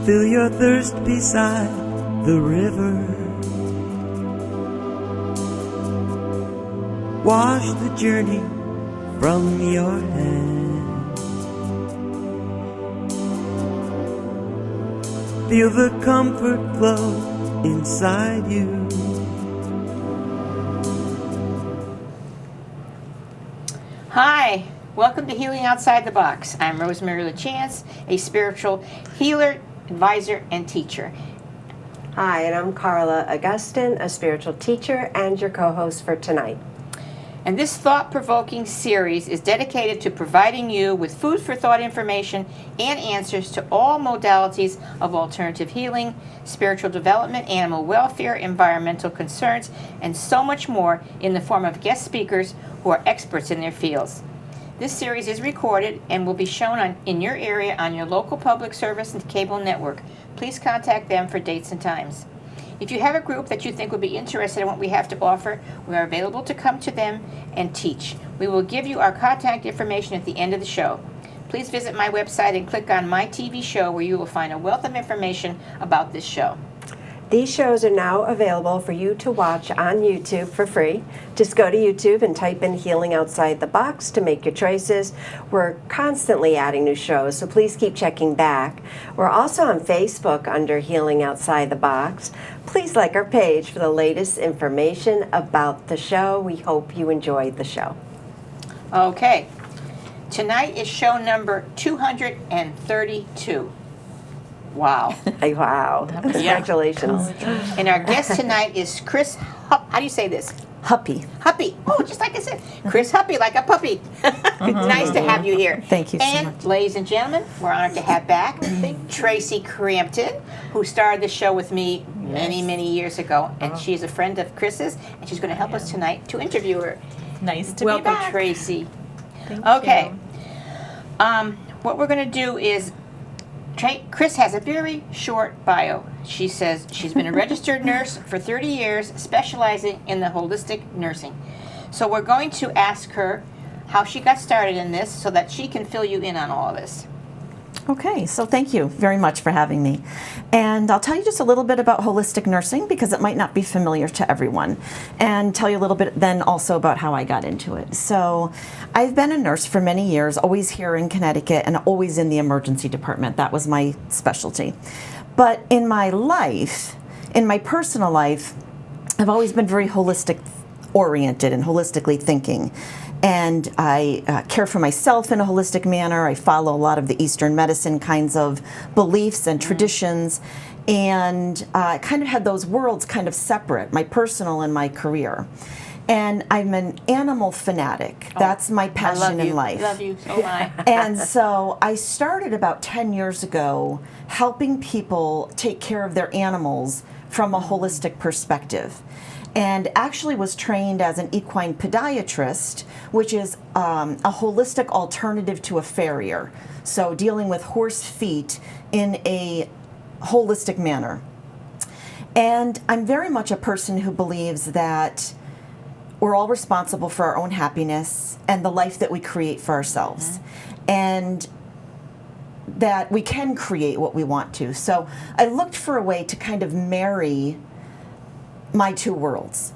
Fill your thirst beside the river. Wash the journey from your hands. Feel the comfort flow inside you. Hi, welcome to Healing Outside the Box. I'm Rosemary LaChance, a spiritual healer, advisor, and teacher. Hi, and I'm Carla Augustin, a spiritual teacher and your co-host for tonight. And this thought-provoking series is dedicated to providing you with food for thought information and answers to all modalities of alternative healing, spiritual development, animal welfare, environmental concerns, and so much more in the form of guest speakers who are experts in their fields. This series is recorded and will be shown in your area on your local public service and cable network. Please contact them for dates and times. If you have a group that you think would be interested in what we have to offer, we are available to come to them and teach. We will give you our contact information at the end of the show. Please visit my website and click on My TV Show, where you will find a wealth of information about this show. These shows are now available for you to watch on YouTube for free. Just go to YouTube and type in Healing Outside the Box to make your choices. We're constantly adding new shows, so please keep checking back. We're also on Facebook under Healing Outside the Box. Please like our page for the latest information about the show. We hope you enjoyed the show. Okay, tonight is show number 232. Wow. Wow. Congratulations. And our guest tonight is Chris Huppe. How do you say this? Huppe. Huppe. Oh, just like I said. Chris Huppe, like a puppy. Nice to have you here. Thank you so and, much. Ladies and gentlemen, we're honored to have back Tracy Crampton, who started the show with me many, many years ago. And she's a friend of Chris's, and she's going to help us tonight to interview her. Nice to Welcome, be back. Tracy. Thank Okay. you. What we're going to do is Chris has a very short bio. She says she's been a registered nurse for 30 years, specializing in the holistic nursing. So we're going to ask her how she got started in this so that she can fill you in on all of this. Okay, so thank you very much for having me. And I'll tell you just a little bit about holistic nursing because it might not be familiar to everyone, and tell you a little bit then also about how I got into it. So I've been a nurse for many years, always here in Connecticut and always in the emergency department. That was my specialty. But in my life, in my personal life, I've always been very holistic oriented and holistically thinking. And I care for myself in a holistic manner. I follow a lot of the Eastern medicine kinds of beliefs and traditions. And I kind of had those worlds kind of separate, my personal and my career. And I'm an animal fanatic. That's my passion in life. I love you. So am I. And so I started about 10 years ago helping people take care of their animals from a holistic perspective. And actually was trained as an equine podiatrist, which is a holistic alternative to a farrier. So dealing with horse feet in a holistic manner. And I'm very much a person who believes that we're all responsible for our own happiness and the life that we create for ourselves. And that we can create what we want to. So I looked for a way to kind of marry my two worlds.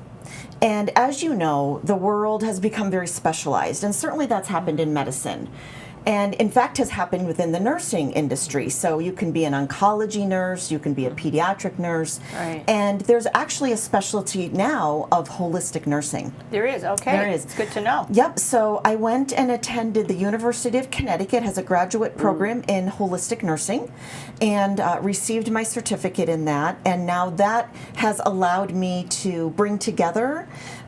And as you know, the world has become very specialized, and certainly that's happened in medicine. And in fact has happened within the nursing industry. So you can be an oncology nurse, you can be a pediatric nurse, Right. and there's actually a specialty now of holistic nursing. There is, okay. There is. It's good to know. Yep, so I went and attended the University of Connecticut, has a graduate program in holistic nursing, and received my certificate in that. And now that has allowed me to bring together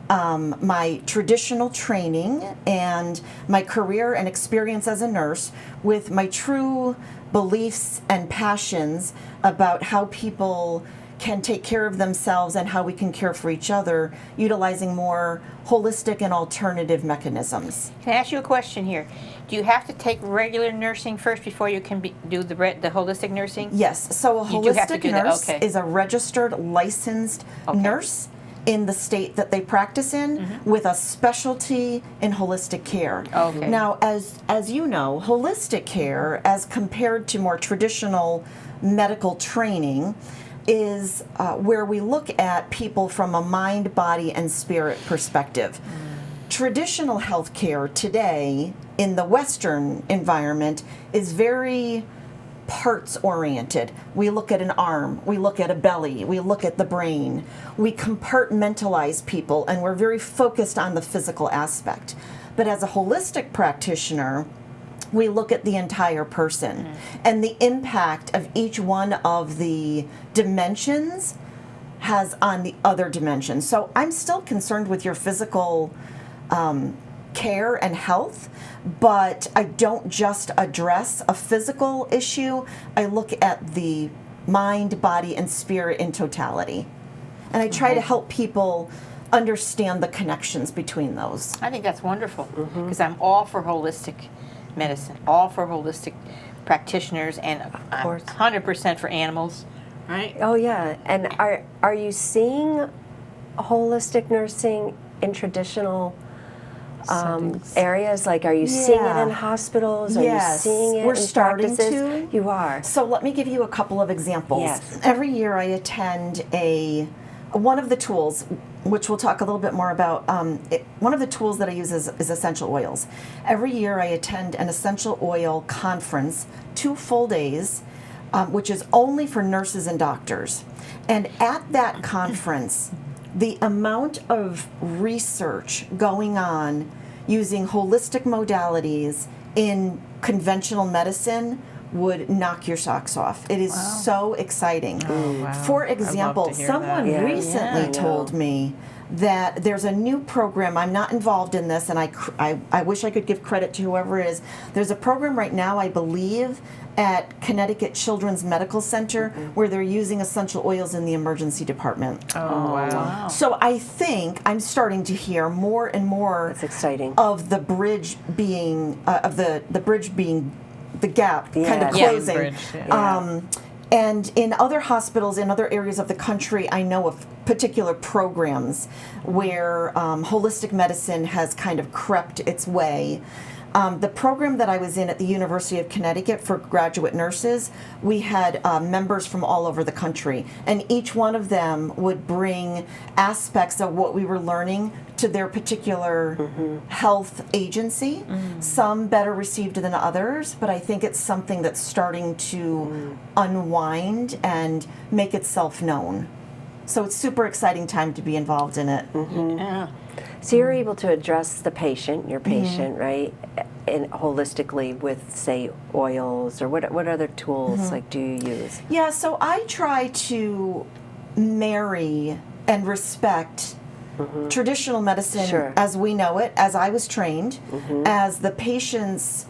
my traditional training and my career and experience as a nurse with my true beliefs and passions about how people can take care of themselves and how we can care for each other, utilizing more holistic and alternative mechanisms. Can I ask you a question here? Do you have to take regular nursing first before you can do the holistic nursing? Yes, so a You do have to holistic do that, nurse okay. is a registered, licensed nurse in the state that they practice in with a specialty in holistic care. Okay. Now, as you know, holistic care, as compared to more traditional medical training, is where we look at people from a mind, body, and spirit perspective. Traditional healthcare today in the Western environment is very parts oriented. We look at an arm, we look at a belly, we look at the brain. We compartmentalize people, and we're very focused on the physical aspect. But as a holistic practitioner, we look at the entire person and the impact of each one of the dimensions has on the other dimensions. So I'm still concerned with your physical care and health, but I don't just address a physical issue. I look at the mind, body, and spirit in totality. And I try to help people understand the connections between those. I think that's wonderful because I'm all for holistic medicine, all for holistic practitioners, and I'm course. 100% for animals. Right? Oh yeah, and are you seeing holistic nursing in traditional areas? Like, are you seeing it in hospitals? Are you seeing it we're in starting practices? to. You are. So let me give you a couple of examples. Yes. Every year I attend one of the tools, which we'll talk a little bit more about. One of the tools that I use is essential oils. Every year I attend an essential oil conference, 2 full days, which is only for nurses and doctors. And at that conference, the amount of research going on using holistic modalities in conventional medicine would knock your socks off. It is so exciting. For example, someone that. recently Yeah. told me that there's a new program. I'm not involved in this, and I wish I could give credit to whoever it is. There's a program right now, I believe, at Connecticut Children's Medical Center where they're using essential oils in the emergency department. Oh, wow. So I think I'm starting to hear more and more That's exciting. of the bridge being the bridge being the gap kind of Yes. closing. Bridge, yeah. And in other hospitals, in other areas of the country, I know of particular programs where holistic medicine has kind of crept its way. The program that I was in at the University of Connecticut for graduate nurses, we had members from all over the country, and each one of them would bring aspects of what we were learning to their particular health agency. Some better received than others, but I think it's something that's starting to unwind and make itself known. So it's super exciting time to be involved in it. Yeah. So you're able to address the patient, your patient, right, and holistically with, say, oils, or what other tools like do you use? Yeah, so I try to marry and respect traditional medicine as we know it, as I was trained, as the patients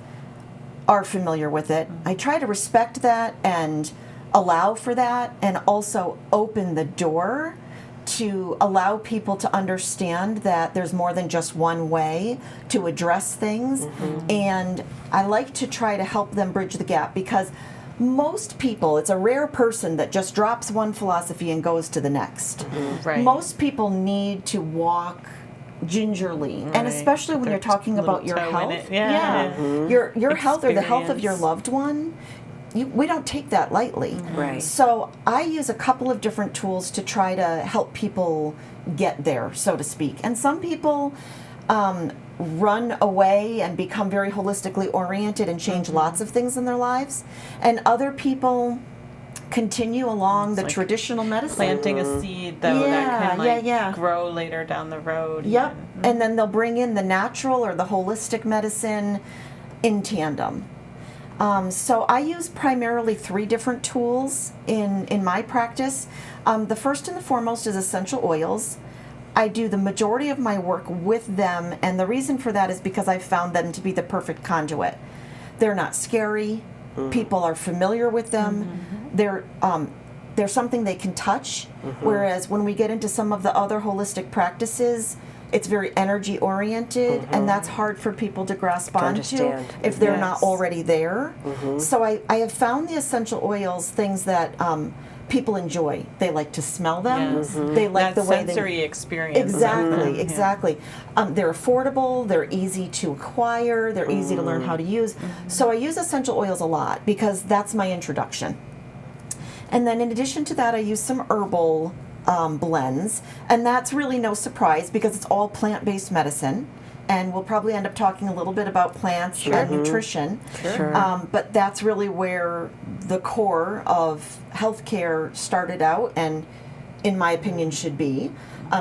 are familiar with it. I try to respect that and allow for that, and also open the door to allow people to understand that there's more than just one way to address things. And I like to try to help them bridge the gap, because most people, it's a rare person that just drops one philosophy and goes to the next. Right. Most people need to walk gingerly, and especially when Their you're talking little about your toe in health. it. Yeah. Your health or the health of your Experience. loved one. We don't take that lightly. Right. So I use a couple of different tools to try to help people get there, so to speak. And some people run away and become very holistically oriented and change lots of things in their lives. And other people continue along the like traditional medicine. Planting a seed, though, that can grow later down the road. Yep. even. And then they'll bring in the natural or the holistic medicine in tandem. So I use primarily 3 different tools in my practice. The first and the foremost is essential oils. I do the majority of my work with them, and the reason for that is because I found them to be the perfect conduit. They're not scary. People are familiar with them. They're something they can touch, whereas when we get into some of the other holistic practices, it's very energy oriented, and that's hard for people to grasp onto understand. if they're not Yes. already there. So I have found the essential oils things that people enjoy. They like to smell them. Yes. They like that the way sensory experience. Exactly, exactly. They're affordable. They're easy to acquire. They're easy to learn how to use. So I use essential oils a lot because that's my introduction. And then in addition to that, I use some herbal blends, and that's really no surprise because it's all plant-based medicine. And we'll probably end up talking a little bit about plants and nutrition. But that's really where the core of healthcare started out, and in my opinion should be.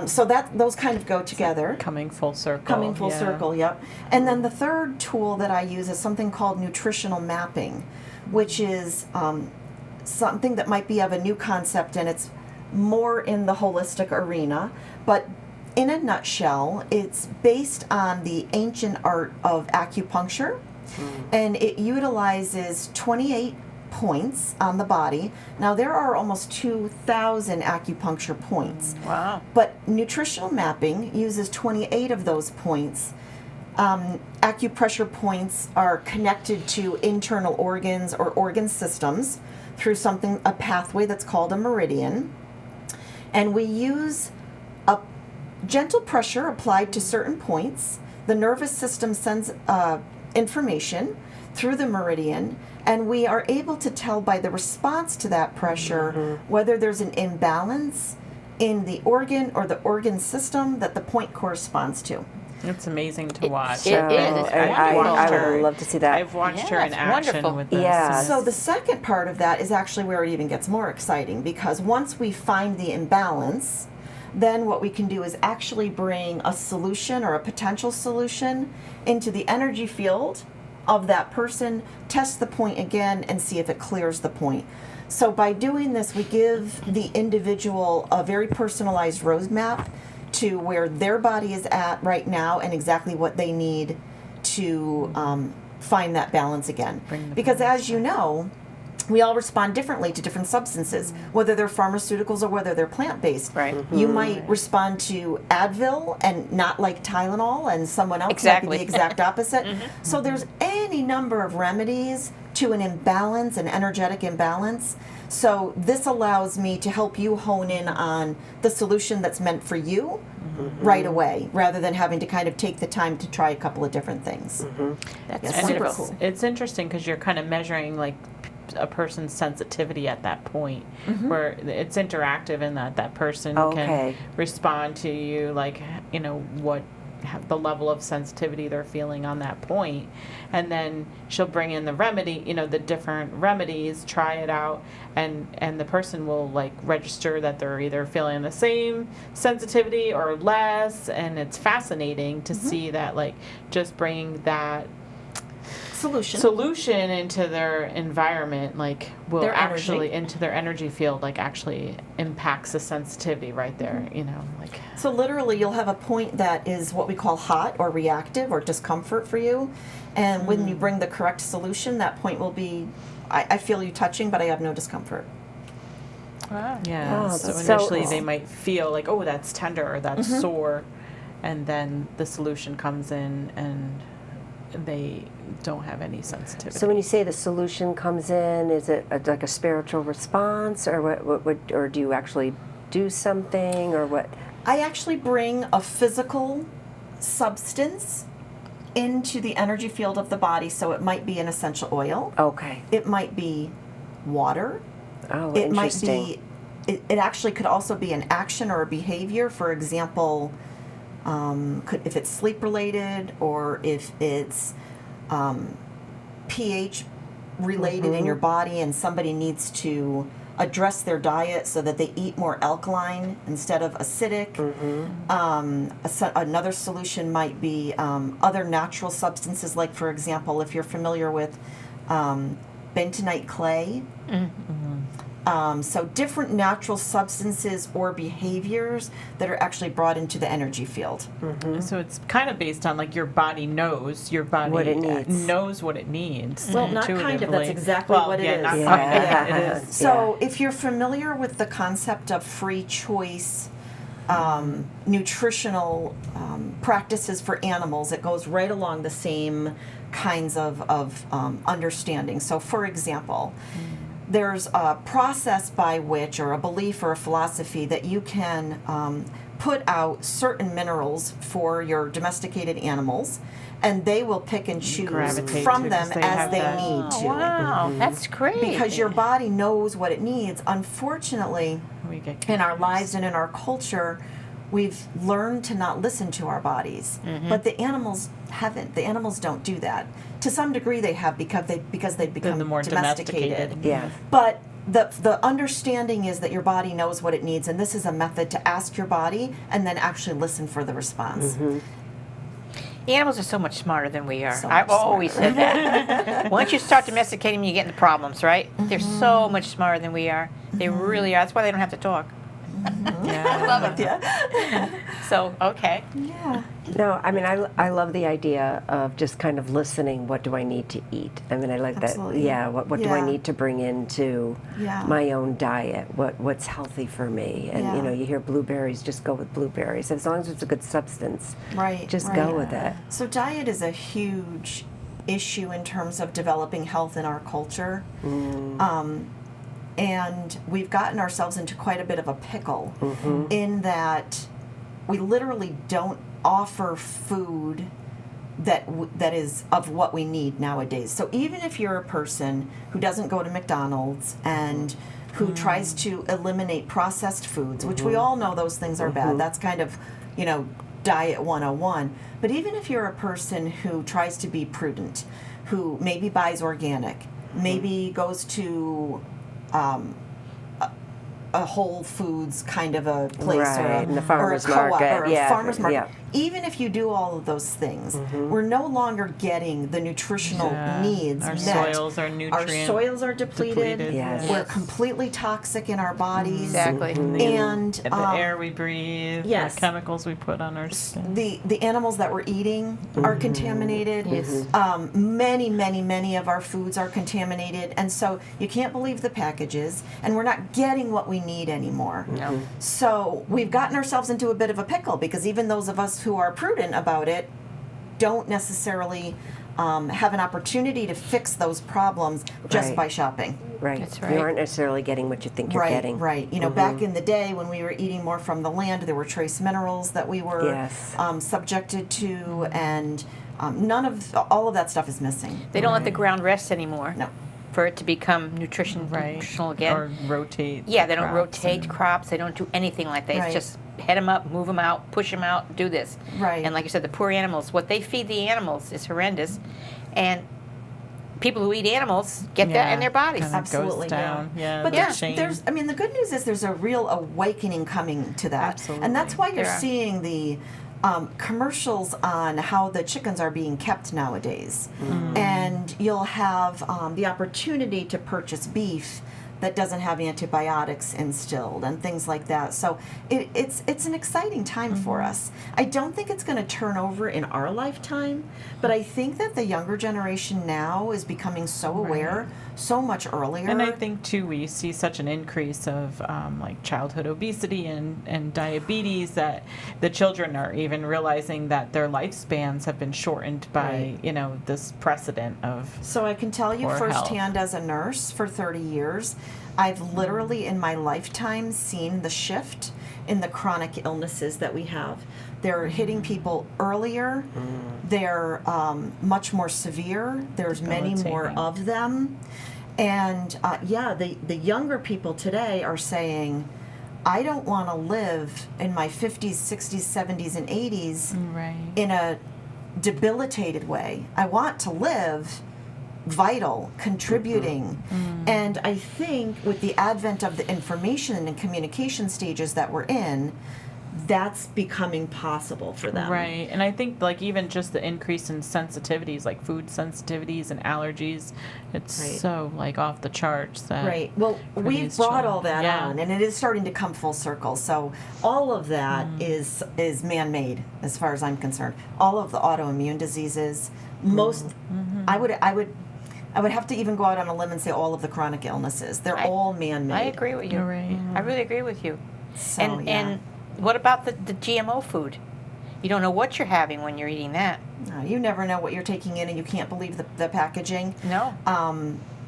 So that those kind of go together. Coming full circle. Coming full circle, yep. And then the third tool that I use is something called nutritional mapping, which is something that might be of a new concept, and it's more in the holistic arena. But in a nutshell, it's based on the ancient art of acupuncture, and it utilizes 28 points on the body. Now, there are almost 2,000 acupuncture points. Wow. But nutritional mapping uses 28 of those points. Acupressure points are connected to internal organs or organ systems through a pathway that's called a meridian. And we use a gentle pressure applied to certain points. The nervous system sends information through the meridian, and we are able to tell by the response to that pressure whether there's an imbalance in the organ or the organ system that the point corresponds to. It's amazing to watch. It is. It's I would love to see that. I've watched her in it's action wonderful. with this. Yeah. So the second part of that is actually where it even gets more exciting, because once we find the imbalance, then what we can do is actually bring a solution or a potential solution into the energy field of that person, test the point again, and see if it clears the point. So by doing this, we give the individual a very personalized roadmap to where their body is at right now and exactly what they need to find that balance again. Because as you know, we all respond differently to different substances, whether they're pharmaceuticals or whether they're plant-based. Right. You might respond to Advil and not like Tylenol, and someone else might be the exact opposite. So there's any number of remedies to an imbalance, an energetic imbalance. So this allows me to help you hone in on the solution that's meant for you right away, rather than having to kind of take the time to try a couple of different things. That's Yeah, And super wonderful. cool. it's interesting because you're kind of measuring like a person's sensitivity at that point, where it's interactive in that person Okay. can respond to you, like, you know, what the level of sensitivity they're feeling on that point, and then she'll bring in the remedy, you know, the different remedies, try it out, and the person will like register that they're either feeling the same sensitivity or less, and it's fascinating to see that, like, just bringing that solution into their environment, like, will Their actually energy. into their energy field, like, actually impacts the sensitivity right there, you know, like. So literally you'll have a point that is what we call hot or reactive or discomfort for you, and when you bring the correct solution, that point will be, I feel you touching, but I have no discomfort. Yeah, Oh, so that's so initially cool. they might feel like, oh, that's tender or that's sore, and then the solution comes in and they don't have any sensitivity. So when you say the solution comes in, is it like a spiritual response, or what, or do you actually do something, or what? I actually bring a physical substance into the energy field of the body, so it might be an essential oil. Okay. It might be water. Oh, It might interesting. be, it actually could also be an action or a behavior. For example, if it's sleep related, or if it's pH related in your body, and somebody needs to address their diet so that they eat more alkaline instead of acidic. Another solution might be other natural substances, like, for example, if you're familiar with bentonite clay. So different natural substances or behaviors that are actually brought into the energy field. So it's kind of based on, like, your body knows What it needs. knows what it needs. Well, not kind of, that's intuitively. exactly Well, what it yeah, is. not Yeah. kind of, it is. So if you're familiar with the concept of free choice nutritional practices for animals, it goes right along the same kinds of understanding. So for example, there's a process by which, or a belief or a philosophy, that you can put out certain minerals for your domesticated animals, and they will pick and choose Gravitate from to, them 'cause they as have they that- need to. Wow, that's great. Because your body knows what it needs. Unfortunately, We get in our confused. lives and in our culture, we've learned to not listen to our bodies. But the animals haven't. The animals don't do that. To some degree, they have because they've become the more domesticated. Yeah. But the understanding is that your body knows what it needs, and this is a method to ask your body and then actually listen for the response. Animals are so much smarter than we are. So I've much always said that. Once you start domesticating them, you get into problems, right? They're so much smarter than we are. They really are. That's why they don't have to talk. Yeah. Love it. Yeah. So, okay. Yeah. No, I mean, I love the idea of just kind of listening. What do I need to eat? I mean, I like Absolutely. that. Yeah. What do I Yeah. need to bring into Yeah. my own diet? What's healthy for me? And Yeah. you hear blueberries. Just go with blueberries. As long as it's a good substance, Right. just right. go with it. So diet is a huge issue in terms of developing health in our culture. And we've gotten ourselves into quite a bit of a pickle in that we literally don't offer food that is of what we need nowadays. So even if you're a person who doesn't go to McDonald's and who tries to eliminate processed foods, which we all know those things are bad. That's kind of, diet 101. But even if you're a person who tries to be prudent, who maybe buys organic, maybe goes to a Whole Foods kind of a place, Right, in the or farmer's a co-op, market, or a yeah, farmer's market. yeah. Even if you do all of those things, we're no longer getting the nutritional Yeah. needs Our met. soils are Our nutrient soils are depleted. Yes. We're Yes. completely toxic in our bodies. Exactly. And the air we breathe, yes. the chemicals we put on our skin. the animals that we're eating are contaminated. Yes. Many of our foods are contaminated, and so you can't believe the packages, and we're not getting what we need anymore. No. So we've gotten ourselves into a bit of a pickle because even those of us who are prudent about it don't necessarily have an opportunity to fix those problems just Right. by shopping. Right. That's right. You aren't necessarily getting what you think you're Right, getting. right. Back in the day when we were eating more from the land, there were trace minerals that we were Yes. subjected to, and all of that stuff is missing. They don't let the ground rest anymore. No. For it to become nutritional again. Or rotate. Yeah, they don't crops rotate and- crops. They don't do anything like that. Right. It's just head them up, move them out, push them out, do this. Right. And like you said, the poor animals, what they feed the animals is horrendous. And people who eat animals get that in their bodies. Kinda Absolutely, goes down. Yeah. But the Yeah. chain. the good news is there's a real awakening coming to that. Absolutely. And that's why you're There are. seeing the commercials on how the chickens are being kept nowadays. And you'll have the opportunity to purchase beef that doesn't have antibiotics instilled and things like that. So it's an exciting time for us. I don't think it's going to turn over in our lifetime, but I think that the younger generation now is becoming so aware so much earlier. And I think too, we see such an increase of like childhood obesity and diabetes that the children are even realizing that their lifespans have been shortened by this precedent of. So I can tell you Poor firsthand as a nurse for 30 years, I've literally in my lifetime seen the shift in the chronic illnesses that we have. They're hitting people earlier. They're much more severe. There's many more Debilitating. of them. And the younger people today are saying, I don't want to live in my 50s, 60s, 70s, and 80s Right. in a debilitated way. I want to live vital, contributing. And I think with the advent of the information and communication stages that we're in, that's becoming possible for them. Right. And I think like even just the increase in sensitivities, like food sensitivities and allergies, it's Right. so like off the charts that Right. Well, for we've these brought children. all that Yeah. on, and it is starting to come full circle. So all of that is man-made, as far as I'm concerned. All of the autoimmune diseases, most, I would have to even go out on a limb and say all of the chronic illnesses. They're all man-made. I agree with you. You're right. I really agree with you. So, And what about the GMO food? You don't know what you're having when you're eating that. No, you never know what you're taking in, and you can't believe the packaging. No.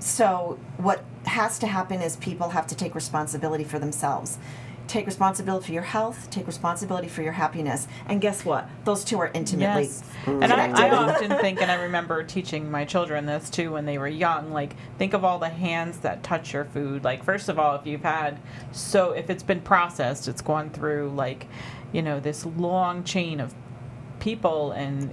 So what has to happen is people have to take responsibility for themselves. Take responsibility for your health, take responsibility for your happiness. And guess what? Those two are intimately And I often think, and I remember teaching my children this too when they were young, like, think of all the hands that touch your food. Like, first of all, if it's been processed, it's gone through, like, this long chain of people and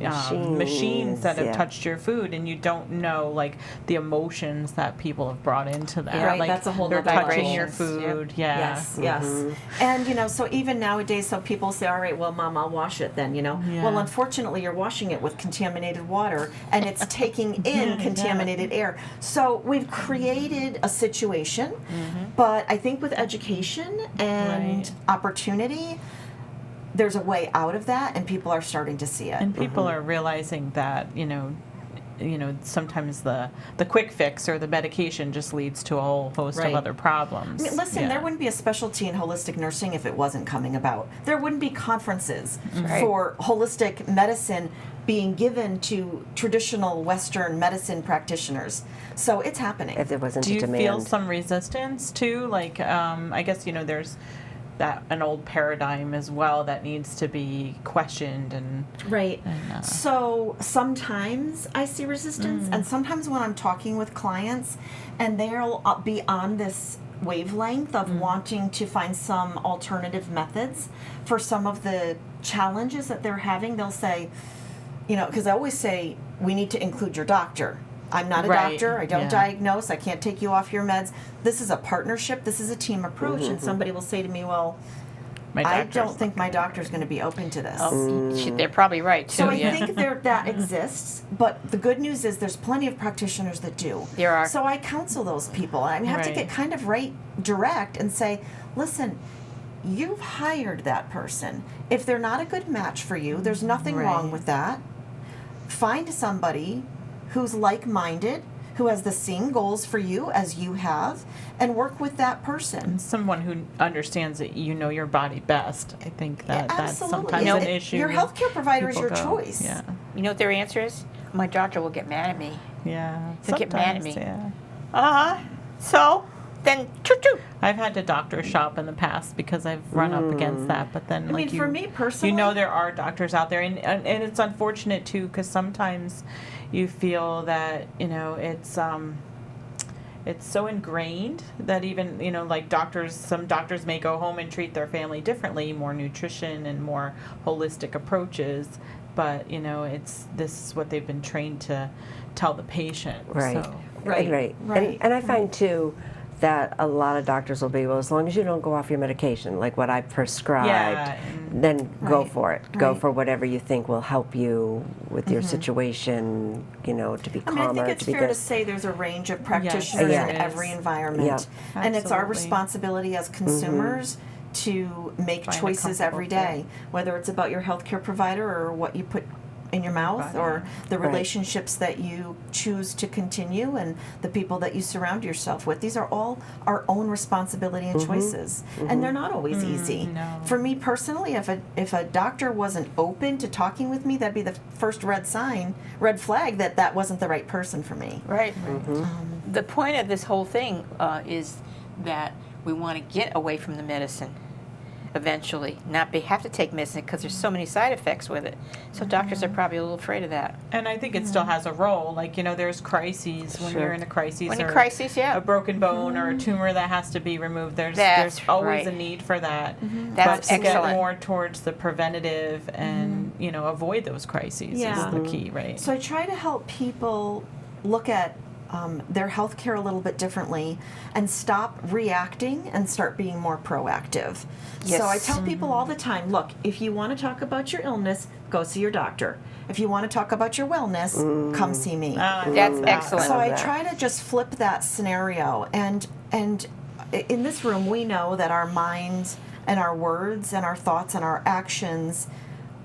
machines that have touched your food, and you don't know, like, the emotions that people have brought into that. Right, like, that's a whole they're nother touching level. your food. Yeah. Yes, yes. And, so even nowadays, so people say, all right, well, Mom, I'll wash it then, Well, unfortunately, you're washing it with contaminated water, and it's taking in contaminated air. So we've created a situation, but I think with education and opportunity, there's a way out of that, and people are starting to see it. And people are realizing that, sometimes the quick fix or the medication just leads to a whole host of other problems. I mean, listen, there wouldn't be a specialty in holistic nursing if it wasn't coming about. There wouldn't be conferences for holistic medicine being given to traditional Western medicine practitioners. So it's happening. If there wasn't Do a you demand. feel some resistance too? Like, I guess, there's an old paradigm as well that needs to be questioned and right. So sometimes I see resistance, and sometimes when I'm talking with clients and they'll be on this wavelength of wanting to find some alternative methods for some of the challenges that they're having, they'll say, because I always say we need to include your doctor. I'm not a doctor. I don't diagnose. I can't take you off your meds. This is a partnership. This is a team approach. And somebody will say to me, well, I don't think my doctor's going to be open to this. They're probably right, too. So I think that exists, but the good news is there's plenty of practitioners that do. There are. So I counsel those people. I have to get kind of direct and say, listen, you've hired that person. If they're not a good match for you, there's nothing wrong with that. Find somebody who's like-minded, who has the same goals for you as you have, and work with that person. Someone who understands that your body best. I think that's sometimes an issue. Your healthcare provider is your choice. Yeah. You know what their answer is? My doctor will get mad at me. Yeah. He'll get mad at me. Yeah. So, then, choo-choo. I've had to doctor shop in the past because I've run up against that. But then, for me personally, there are doctors out there, and it's unfortunate too, because sometimes you feel that it's so ingrained that even some doctors may go home and treat their family differently, more nutrition and more holistic approaches. But this is what they've been trained to tell the patient. Right. So. Right. And I find too that a lot of doctors will be, well, as long as you don't go off your medication, like what I prescribed, then go for it. Go for whatever you think will help you with your situation, to be calmer. I think it's fair to say there's a range of practitioners in every environment. And it's our responsibility as consumers to make choices every day, whether it's about your healthcare provider or what you put in your mouth or the relationships that you choose to continue and the people that you surround yourself with. These are all our own responsibility and choices. And they're not always easy. No. For me personally, if a doctor wasn't open to talking with me, that'd be the first red flag that wasn't the right person for me. Right. The point of this whole thing is that we want to get away from the medicine eventually, not have to take medicine because there's so many side effects with it. So doctors are probably a little afraid of that. And I think it still has a role. Like, there's crises when you're in a crisis. A broken bone or a tumor that has to be removed. There's always a need for that. That's but to excellent. get more towards the preventative and, avoid those crises is the key, right? So I try to help people look at their health care a little bit differently and stop reacting and start being more proactive. Yes. So I tell people all the time, look, if you want to talk about your illness, go see your doctor. If you want to talk about your wellness, come see me. That's excellent. So I try to just flip that scenario. And in this room, we know that our minds and our words and our thoughts and our actions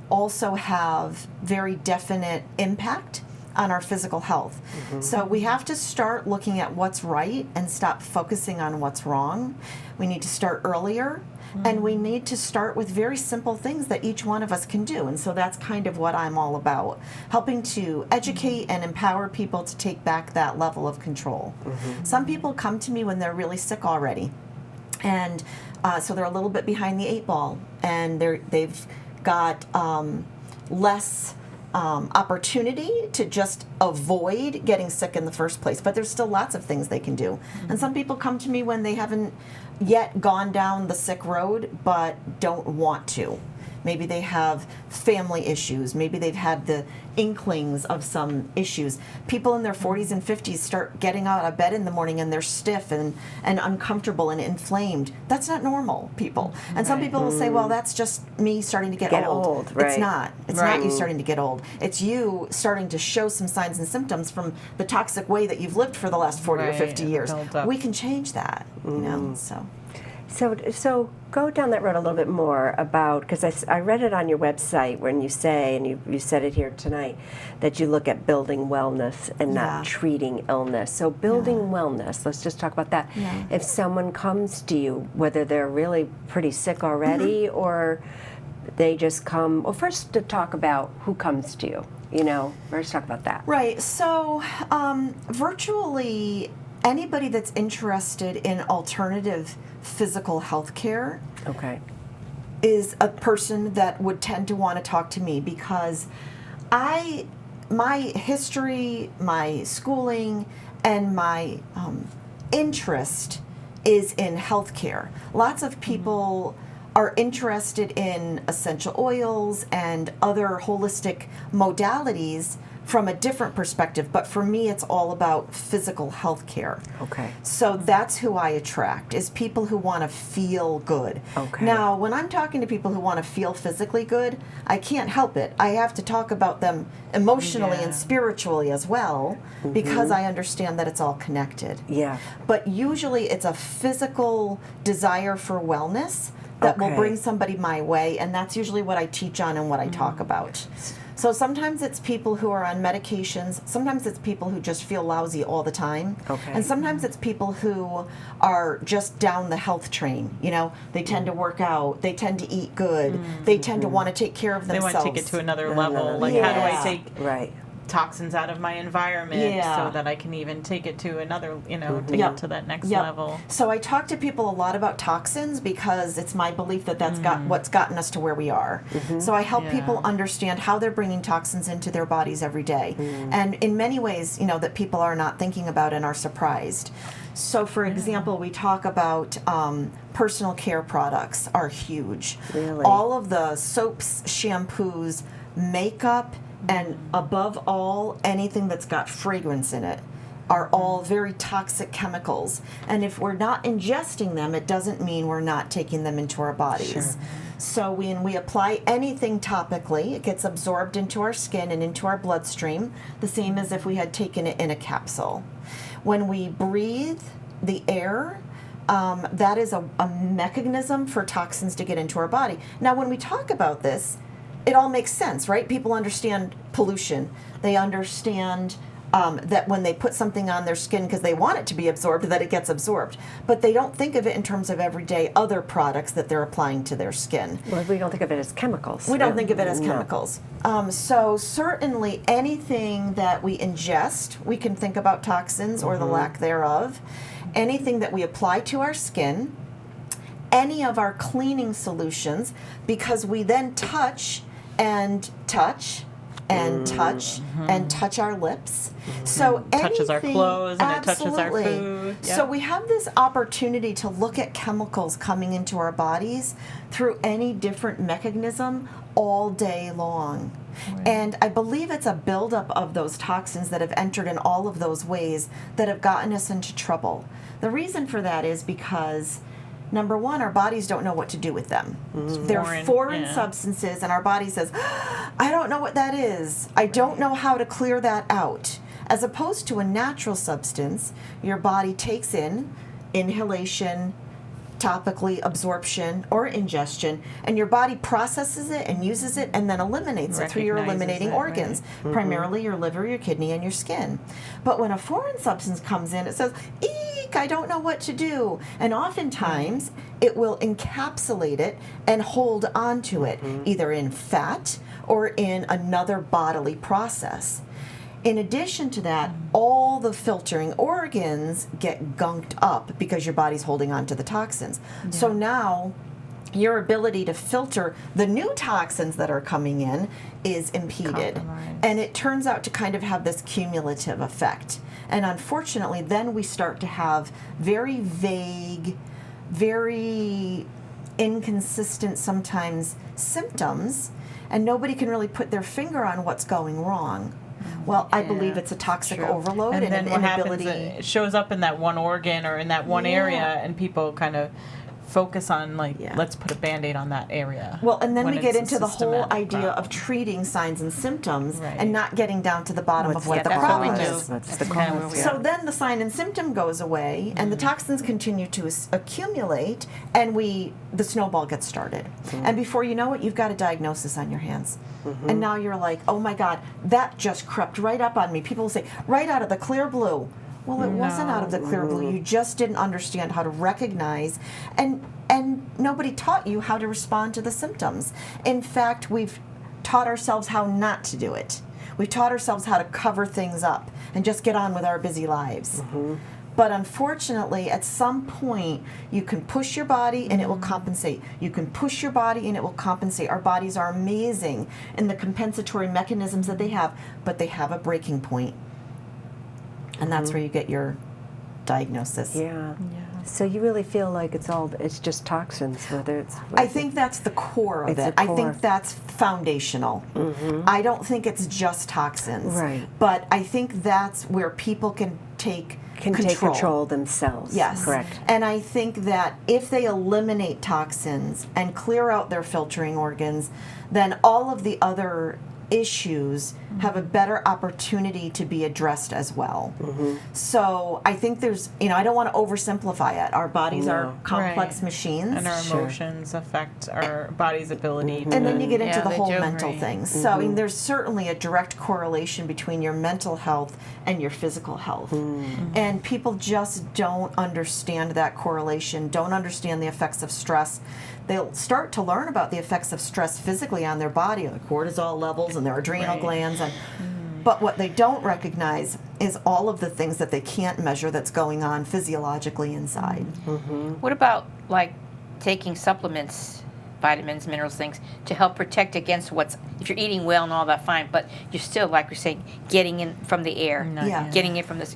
also have very definite impact on our physical health. So we have to start looking at what's right and stop focusing on what's wrong. We need to start earlier. And we need to start with very simple things that each one of us can do. And so that's kind of what I'm all about, helping to educate and empower people to take back that level of control. Some people come to me when they're really sick already. And so they're a little bit behind the 8 ball. And they've got less opportunity to just avoid getting sick in the first place. But there's still lots of things they can do. And some people come to me when they haven't yet gone down the sick road but don't want to. Maybe they have family issues. Maybe they've had the inklings of some issues. People in their 40s and 50s start getting out of bed in the morning and they're stiff and uncomfortable and inflamed. That's not normal, people. And some people will say, well, that's just me starting to get old. Right. It's not. It's not you starting to get old. It's you starting to show some signs and symptoms from the toxic way that you've lived for the last 40 or 50 years. We can change that, you know, so. So go down that road a little bit more about, because I read it on your website when you say, and you said it here tonight, that you look at building wellness and not treating illness. So building wellness, let's just talk about that. If someone comes to you, whether they're really pretty sick already or they just come, well, first to talk about who comes to you, you know, let's talk about that. Right, so virtually anybody that's interested in alternative physical health care is a person that would tend to want to talk to me, because my history, my schooling, and my interest is in healthcare. Lots of people are interested in essential oils and other holistic modalities from a different perspective, but for me it's all about physical health care. So that's who I attract, is people who want to feel good. Now, when I'm talking to people who want to feel physically good, I can't help it. I have to talk about them emotionally and spiritually as well, because I understand that it's all connected. But usually it's a physical desire for wellness that will bring somebody my way, and that's usually what I teach on and what I talk about. So sometimes it's people who are on medications, sometimes it's people who just feel lousy all the time, and sometimes it's people who are just down the health train. You know, they tend to work out, they tend to eat good, they tend to want to take care of themselves. They want to take it to another level. Like, how do I take toxins out of my environment so that I can even take it to another, you know, take it to that next level. So I talk to people a lot about toxins because it's my belief that that's what's gotten us to where we are. So I help people understand how they're bringing toxins into their bodies every day. And in many ways, you know, that people are not thinking about and are surprised. So for example, we talk about personal care products are huge. All of the soaps, shampoos, makeup, and above all, anything that's got fragrance in it are all very toxic chemicals. And if we're not ingesting them, it doesn't mean we're not taking them into our bodies. So when we apply anything topically, it gets absorbed into our skin and into our bloodstream, the same as if we had taken it in a capsule. When we breathe the air, that is a mechanism for toxins to get into our body. Now, when we talk about this, it all makes sense, right? People understand pollution. They understand that when they put something on their skin because they want it to be absorbed, that it gets absorbed. But they don't think of it in terms of everyday other products that they're applying to their skin. Well, we don't think of it as chemicals. We don't think of it as chemicals. So certainly anything that we ingest, we can think about toxins or the lack thereof. Anything that we apply to our skin, any of our cleaning solutions, because we then touch and touch and touch and touch our lips. So anything, touches our clothes and it touches our food. So we have this opportunity to look at chemicals coming into our bodies through any different mechanism all day long. And I believe it's a buildup of those toxins that have entered in all of those ways that have gotten us into trouble. The reason for that is because, number one, our bodies don't know what to do with them. They're foreign substances, and our body says, I don't know what that is. I don't know how to clear that out. As opposed to a natural substance, your body takes in inhalation, topically, absorption, or ingestion, and your body processes it and uses it and then eliminates it through your Recognizes eliminating it, organs, primarily your liver, your kidney, and your skin. But when a foreign substance comes in, it says, eek, I don't know what to do. And oftentimes, it will encapsulate it and hold on to it, either in fat or in another bodily process. In addition to that, all the filtering organs get gunked up because your body's holding on to the toxins. So now your ability to filter the new toxins that are coming in is impeded. Compromised. And it turns out to kind of have this cumulative effect. And unfortunately, then we start to have very vague, very inconsistent sometimes symptoms, and nobody can really put their finger on what's going wrong. Well, I believe it's a toxic overload and then an what inability. happens, it shows up in that one organ or in that one area, and people kind of focus on, like, let's put a Band-Aid on that area. Well, and then when we get it's a into the whole systematic idea problem. of treating signs and symptoms Right. and not getting down to the bottom of what the that's what we problem do. is. That's That's the kind of cause. where we So are. then the sign and symptom goes away, and the toxins continue to accumulate, and the snowball gets started. And before you know it, you've got a diagnosis on your hands. And now you're like, oh my God, that just crept right up on me. People will say, right out of the clear blue. Well, it wasn't out of the clear blue. You just didn't understand how to recognize, and nobody taught you how to respond to the symptoms. In fact, we've taught ourselves how not to do it. We've taught ourselves how to cover things up and just get on with our busy lives. But unfortunately, at some point, you can push your body and it will compensate. You can push your body and it will compensate. Our bodies are amazing in the compensatory mechanisms that they have, but they have a breaking point. And that's where you get your diagnosis. Yeah. So you really feel like it's just toxins, whether it's... I think that's the core of It's it. the I think core. that's foundational. I don't think it's just toxins. Right. But I think that's where people can take take control themselves. Yes. Correct. And I think that if they eliminate toxins and clear out their filtering organs, then all of the other issues have a better opportunity to be addressed as well. So I think there's, I don't want to oversimplify it. Our bodies are complex Right. machines. And our emotions affect our body's ability to... And then you get into Yeah, the they whole do. mental Right. things. So I mean, there's certainly a direct correlation between your mental health and your physical health. And people just don't understand that correlation, don't understand the effects of stress. They'll start to learn about the effects of stress physically on their body, the cortisol levels and their adrenal Right. glands. But what they don't recognize is all of the things that they can't measure that's going on physiologically inside. What about, like, taking supplements, vitamins, minerals, things, to help protect against if you're eating well and all that, fine, but you're still, like we're saying, getting in from the air, Yeah. getting it from this,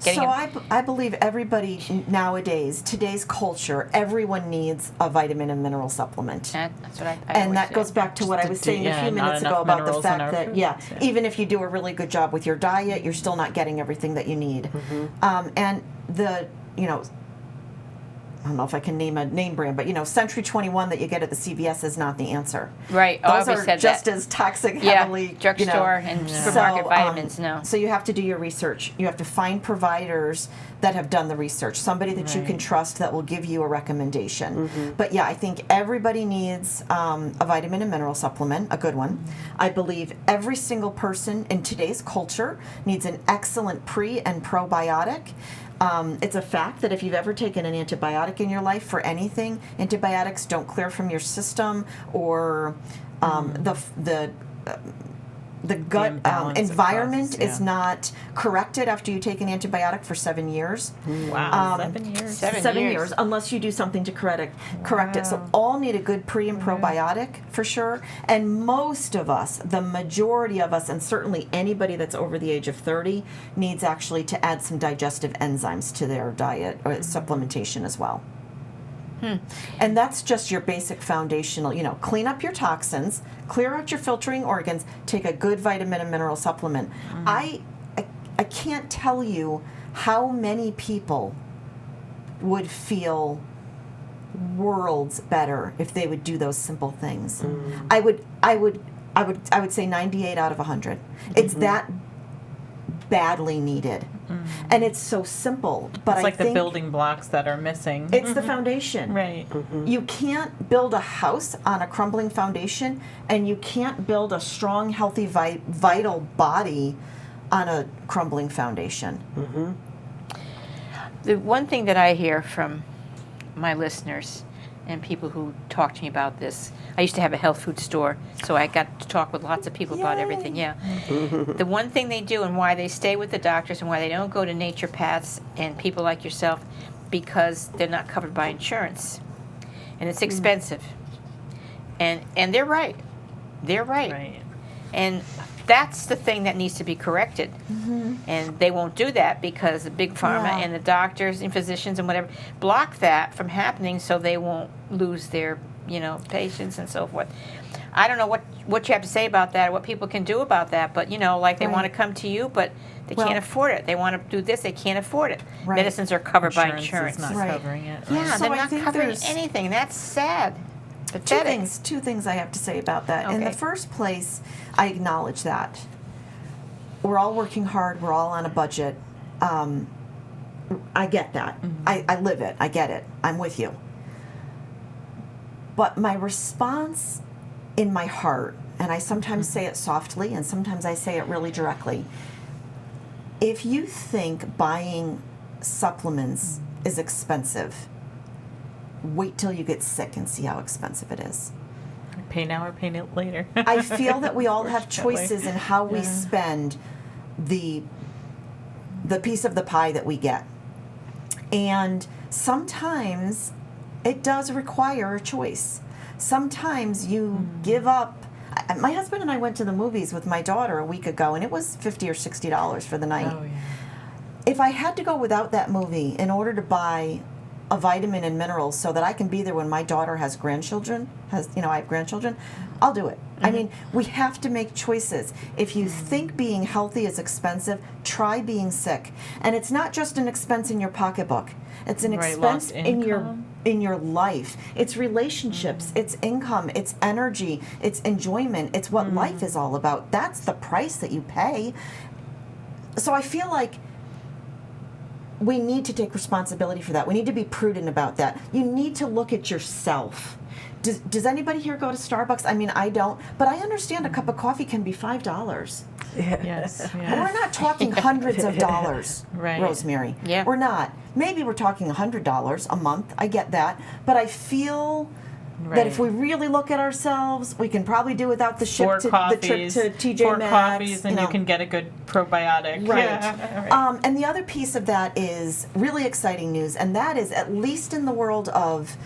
I believe everybody nowadays, today's culture, everyone needs a vitamin and mineral supplement. That's what I And always that say. goes back to what I was saying a few not minutes ago enough about the minerals in fact our that, foods, yeah. even if you do a really good job with your diet, you're still not getting everything that you need. And I don't know if I can name a name brand, but Century 21 that you get at the CVS is not the answer. Right. Oh, I Those always are said just that. as toxic, Yeah, heavily, drugstore and supermarket vitamins, no. So you have to do your research. You have to find providers that have done the research, somebody that you can trust that will give you a recommendation. But yeah, I think everybody needs a vitamin and mineral supplement, a good one. I believe every single person in today's culture needs an excellent pre and probiotic. It's a fact that if you've ever taken an antibiotic in your life for anything, antibiotics don't clear from your system, or the gut imbalance it environment causes, is not corrected after you take an antibiotic for 7 years. Wow, 7 years. 7 years, unless you do something to correct it. So all need a good pre and probiotic for sure. And most of us, the majority of us, and certainly anybody that's over the age of 30, needs actually to add some digestive enzymes to their diet or supplementation as well. And that's just your basic foundational, clean up your toxins, clear out your filtering organs, take a good vitamin and mineral supplement. I can't tell you how many people would feel worlds better if they would do those simple things. I would say 98 out of 100. It's that badly needed. And it's so simple, but It's I like think the building blocks that are missing. it's the foundation. Right. You can't build a house on a crumbling foundation, and you can't build a strong, healthy, vital body on a crumbling foundation. The one thing that I hear from my listeners and people who talk to me about this, I used to have a health food store, so I got to talk with lots of people about Yay. everything. Yeah. The one thing they do and why they stay with the doctors and why they don't go to naturopaths and people like yourself, because they're not covered by insurance, and it's expensive. And they're right. They're right. Right. And that's the thing that needs to be corrected. And they won't do that because the big pharma Yeah. and the doctors and physicians and whatever block that from happening, so they won't lose their, patients and so forth. I don't know what you have to say about that or what people can do about that, but, like they Right. want to come to you, but they Well- can't afford it. They want to do this, they can't afford it. Right. Medicines are covered by insurance. is not Right. covering it. Yeah, So they're I not think covering there's- anything. That's sad. Pathetic. Two things I have to say about that. In the Okay. first place, I acknowledge that. We're all working hard, we're all on a budget. I get that. I live it. I get it. I'm with you. But my response in my heart, and I sometimes say it softly and sometimes I say it really directly, if you think buying supplements is expensive, wait till you get sick and see how expensive it is. Pay now or pay later. I feel that we all have Unfortunately. choices in how we spend the piece of the pie that we get. And sometimes it does require a choice. Sometimes you give up. My husband and I went to the movies with my daughter a week ago, and it was $50 or $60 for the night. Oh, yeah. If I had to go without that movie in order to buy a vitamin and minerals so that I can be there when my daughter has grandchildren, I have grandchildren, I'll do it. I mean, we have to make choices. If you think being healthy is expensive, try being sick. And it's not just an expense in your pocketbook. It's an Right, expense lost in your life. It's relationships, it's income, it's energy, it's enjoyment, it's what life is all about. That's the price that you pay. So I feel like we need to take responsibility for that. We need to be prudent about that. You need to look at yourself. Does anybody here go to Starbucks? I mean, I don't, but I understand a cup of coffee can be $5. Yes. We're yes. not talking hundreds of dollars, Right. Rosemary. Yeah. We're not. Maybe we're talking $100 a month. I get that. But I feel that if we really look at ourselves, we can probably do without the Four trip coffees, to TJ four Maxx. coffees, and you can get a good probiotic. Right. Yeah. Right. And the other piece of that is really exciting news, and that is, at least in the world of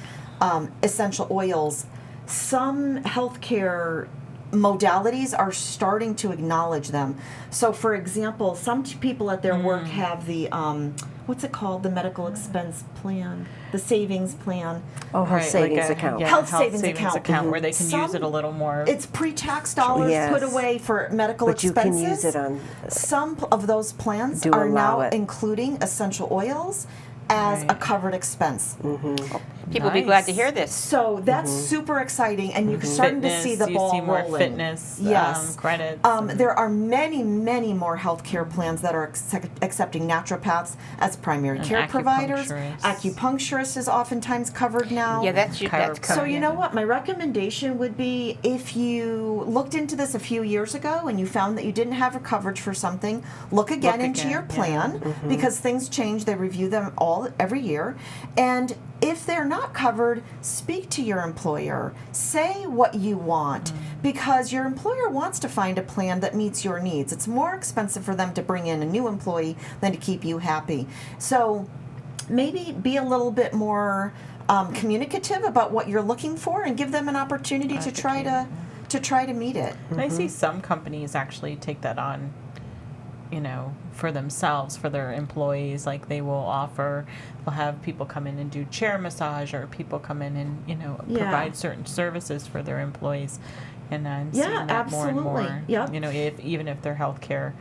essential oils, some healthcare modalities are starting to acknowledge them. So, for example, some people at their work have the, what's it called, the medical expense plan, the savings plan. Oh, health savings account. Yeah, Health savings account. where they can use it a little more. It's pre-tax dollars Yes. put away for medical But you expenses. can use it on. Some of those plans Do are allow now it. including essential oils as a Right. covered expense. People will be glad to Nice. hear this. So that's super exciting, and you're starting to see the you ball see more rolling. fitness Yes. credits. There are many, many more healthcare plans that are accepting naturopaths as primary And care providers. acupuncturists. Acupuncturist is oftentimes covered now. Yeah, that's Chiropractic. So covered. you know what? My recommendation would be, if you looked into this a few years ago and you found that you didn't have a coverage for something, look again into again, your yeah. plan, because things change. They review them every year. And if they're not covered, speak to your employer. Say what you want, because your employer wants to find a plan that meets your needs. It's more expensive for them to bring in a new employee than to keep you happy. So maybe be a little bit more communicative about what you're looking for, and give them an opportunity to try to meet it. I see some companies actually take that on, for themselves, for their employees. Like they'll have people come in and do chair massage, or people come in and, Yeah. provide certain services for their employees. And I'm Yeah, seeing that more and absolutely. more. Yep. Even if their healthcare,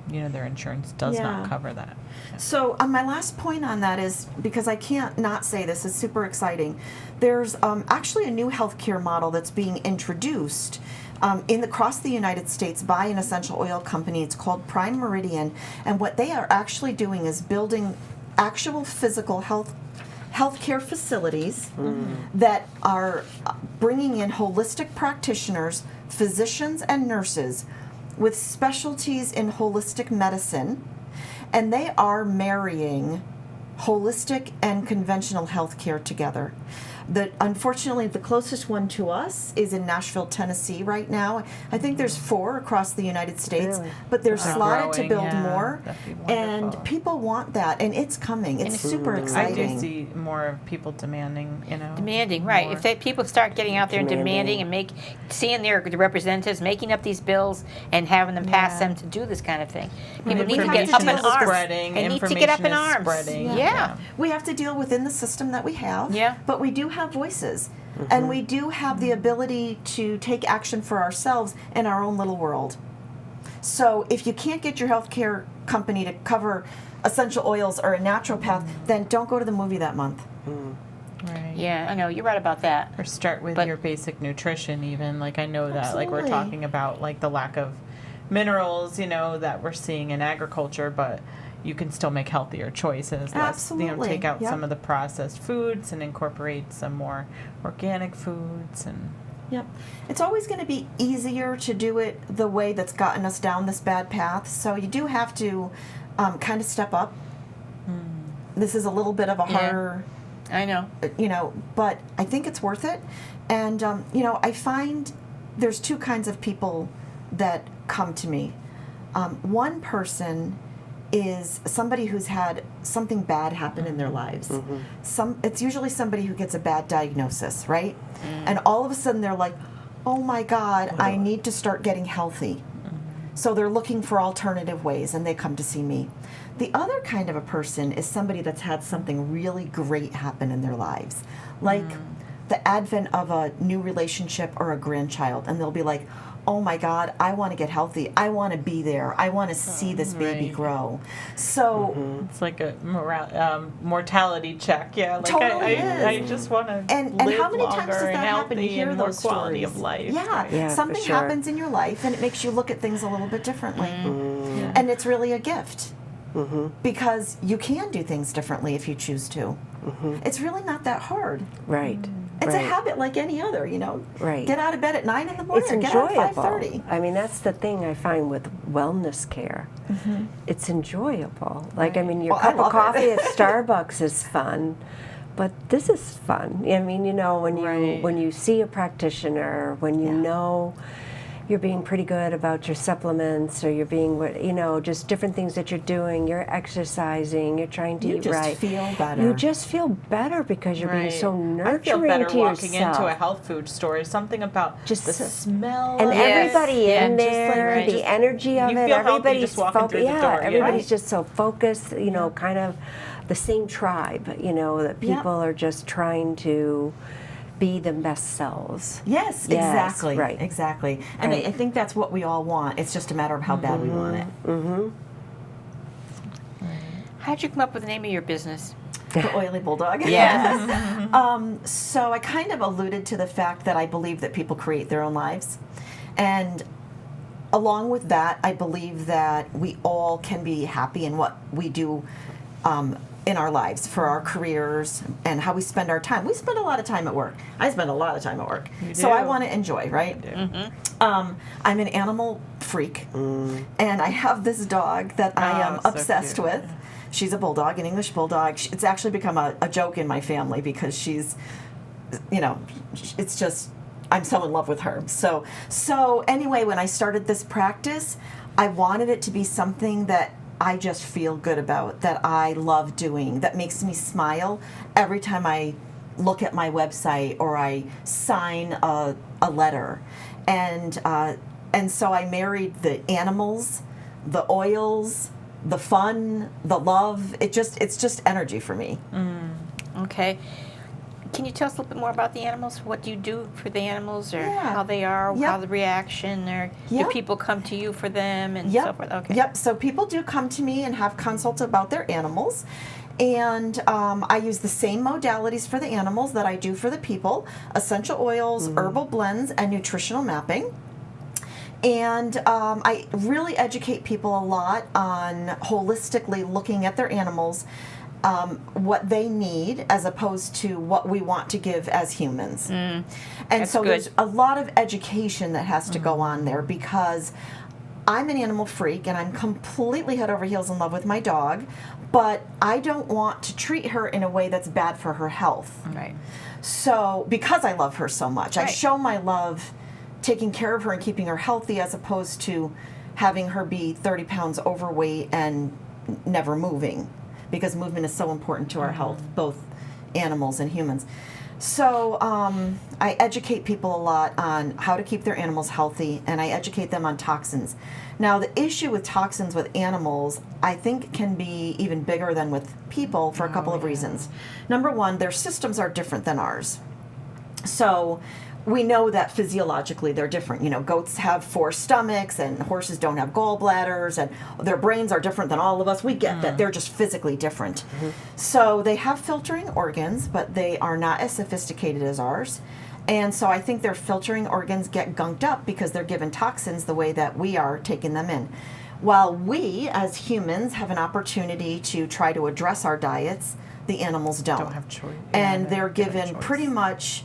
their insurance does Yeah. not cover that. So my last point on that is, because I can't not say this, is super exciting. There's actually a new healthcare model that's being introduced across the United States by an essential oil company. It's called Prime Meridian, and what they are actually doing is building actual physical healthcare facilities that are bringing in holistic practitioners, physicians and nurses with specialties in holistic medicine, and they are marrying holistic and conventional healthcare together. Unfortunately, the closest one to us is in Nashville, Tennessee right now. I think there's 4 across the United States, Really? but they're slotted to growing, build yeah. more, That'd be and wonderful. people want that, and it's coming. It's super I exciting. do see more of people demanding, Demanding, right. more. If people start getting out there and demanding and seeing the representatives making up these bills and having them pass them to do this kind of thing, people need to get up in Information is arms. spreading, They need to get up in information is arms. spreading, Yeah. We have to deal within the system that we have, Yeah. but we do have voices. And we do have the ability to take action for ourselves in our own little world. So if you can't get your healthcare company to cover essential oils or a naturopath, then don't go to the movie that month. Right. Yeah, I know. You're right about that. Or start with But- your basic nutrition even. Like I know that like we're Absolutely. talking about like the lack of minerals, that we're seeing in agriculture, but you can still make healthier choices. Absolutely. Take out Yep. some of the processed foods and incorporate some more organic foods and Yep. It's always going to be easier to do it the way that's gotten us down this bad path. So you do have to kind of step up. This is a little bit of a Yeah. harder, I know. but I think it's worth it. And, I find there's 2 kinds of people that come to me. One person is somebody who's had something bad happen in their lives. It's usually somebody who gets a bad diagnosis, right? And all of a sudden they're like, oh my God, I need to start getting healthy. So they're looking for alternative ways, and they come to see me. The other kind of a person is somebody that's had something really great happen in their lives, like the advent of a new relationship or a grandchild, and they'll be like, oh my God, I want to get healthy. I want to be there. I want to see this baby right. grow. So, it's like a mortality check. Yeah, like Totally I is. just want to and live how many times longer does that and happen? You healthy hear and more those quality stories. of life. Yeah, Yeah, for something sure. happens in your life, and it makes you look at things a little bit differently. Yeah. And it's really a gift. Because you can do things differently if you choose to. It's really not that hard. Right. It's right. a habit like any other, Right. Get out of bed at 9 in the morning It's or get out at enjoyable. 5:30. I mean, that's the thing I find with wellness care. It's enjoyable. Like, I mean, your Well, I cup of love coffee it. at Starbucks is fun, but this is fun. I mean, Right. when you see a practitioner, when you Yeah. know you're being pretty good about your supplements, or you're being, just different things that you're doing. You're exercising. You're trying to You eat just right. feel better. You just feel better because you're being Right. so nurturing I feel better to walking yourself. into a health food store. Something about Just the so- smell And of it. everybody in and just, there, like, the just- energy of you it, feel healthy everybody's just walking through the door. Yeah. everybody's just so focused, kind of the same tribe, that people are just trying to be the best selves. Yes, Yes, exactly. right. Exactly. And Right. I think that's what we all want. It's just a matter of how bad we want it. How'd you come up with the name of your business? The oily bulldog. Yes. So I kind of alluded to the fact that I believe that people create their own lives. And along with that, I believe that we all can be happy in what we do in our lives, for our careers and how we spend our time. We spend a lot of time at work. I spend a lot of time at work. So I do. want to enjoy, right? I'm an animal freak. And I have this dog that I am so obsessed cute. with. She's a bulldog, an English bulldog. It's actually become a joke in my family because she's, it's just, I'm so in love with her. So anyway, when I started this practice, I wanted it to be something that I just feel good about, that I love doing, that makes me smile every time I look at my website or I sign a letter. And so I married the animals, the oils, the fun, the love. It's just energy for me. Okay. Can you tell us a little bit more about the animals? What do you do for the animals, or Yeah. how they are, Yep. how the reaction, or do Yep. people come to you for them and Yep. so forth? Okay. Yep. So people do come to me and have consults about their animals. And I use the same modalities for the animals that I do for the people: essential oils, herbal blends, and nutritional mapping. And I really educate people a lot on holistically looking at their animals, what they need as opposed to what we want to give as humans. And so good. there's a lot of education that has to go on there, because I'm an animal freak and I'm completely head over heels in love with my dog, but I don't want to treat her in a way that's bad for her health. Right. So, because I love her so much, I Right. show my love taking care of her and keeping her healthy, as opposed to having her be 30 pounds overweight and never moving, because movement is so important to our health, both animals and humans. So I educate people a lot on how to keep their animals healthy, and I educate them on toxins. Now, the issue with toxins with animals, I think, can be even bigger than with people for a couple of reasons. Number one, their systems are different than ours. So we know that physiologically they're different. You know, goats have 4 stomachs and horses don't have gallbladders, and their brains are different than all of us. We get that. They're just physically different. So they have filtering organs, but they are not as sophisticated as ours. And so I think their filtering organs get gunked up because they're given toxins the way that we are taking them in. While we, as humans, have an opportunity to try to address our diets, the animals don't. Don't have choice. And they're given pretty much,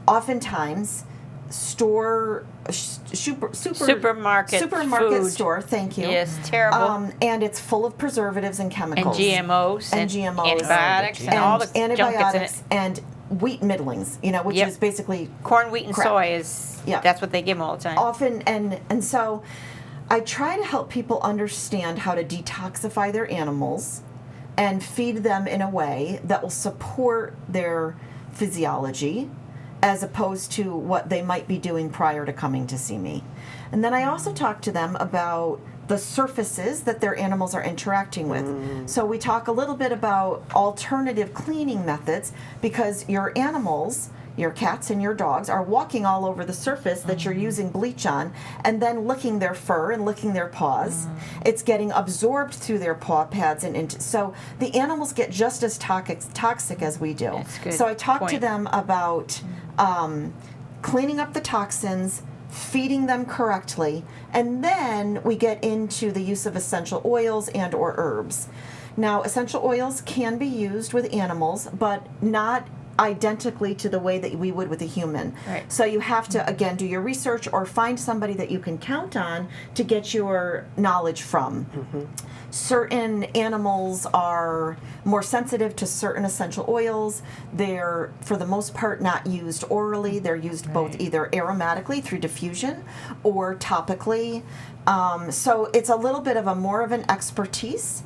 oftentimes, Supermarket food. store, thank you. Yes, terrible. And it's full of preservatives and and chemicals. GMOs And GMOs. antibiotics and all the junk that's in antibiotics it. and wheat middlings, you know, which Yep. is basically Corn, wheat, and crap. soy is that's what they give them all the time. often, and so I try to help people understand how to detoxify their animals and feed them in a way that will support their physiology, as opposed to what they might be doing prior to coming to see me. And then I also talk to them about the surfaces that their animals are interacting with. So we talk a little bit about alternative cleaning methods, because your animals, your cats and your dogs, are walking all over the surface that you're using bleach on, and then licking their fur and licking their paws. It's getting absorbed through their paw pads, and into, so the animals get just as toxic as we do. That's good So I talk to point. them about cleaning up the toxins, feeding them correctly, and then we get into the use of essential oils and or herbs. Now, essential oils can be used with animals, but not identically to the way that we would with a human. Right. So you have to, again, do your research or find somebody that you can count on to get your knowledge from. Certain animals are more sensitive to certain essential oils. They're, for the most part, not used orally. They're used both either aromatically through diffusion or topically. So it's a little bit of a more of an expertise,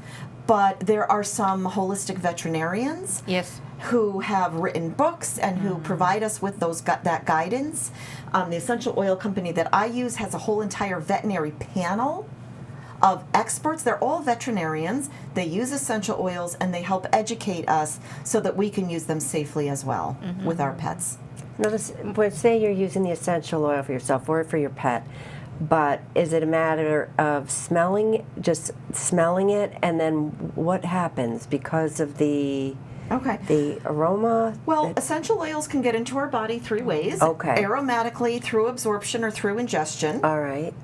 but there are some holistic veterinarians Yes. who have written books and who provide us with that guidance. The essential oil company that I use has a whole entire veterinary panel of experts. They're all veterinarians. They use essential oils, and they help educate us so that we can use them safely as well with our pets. Now, but say you're using the essential oil for yourself or for your pet, but is it a matter of just smelling it, and then what happens because of the aroma? Well, essential oils can get into our body 3 ways. Okay. Aromatically, through absorption or through ingestion. All right.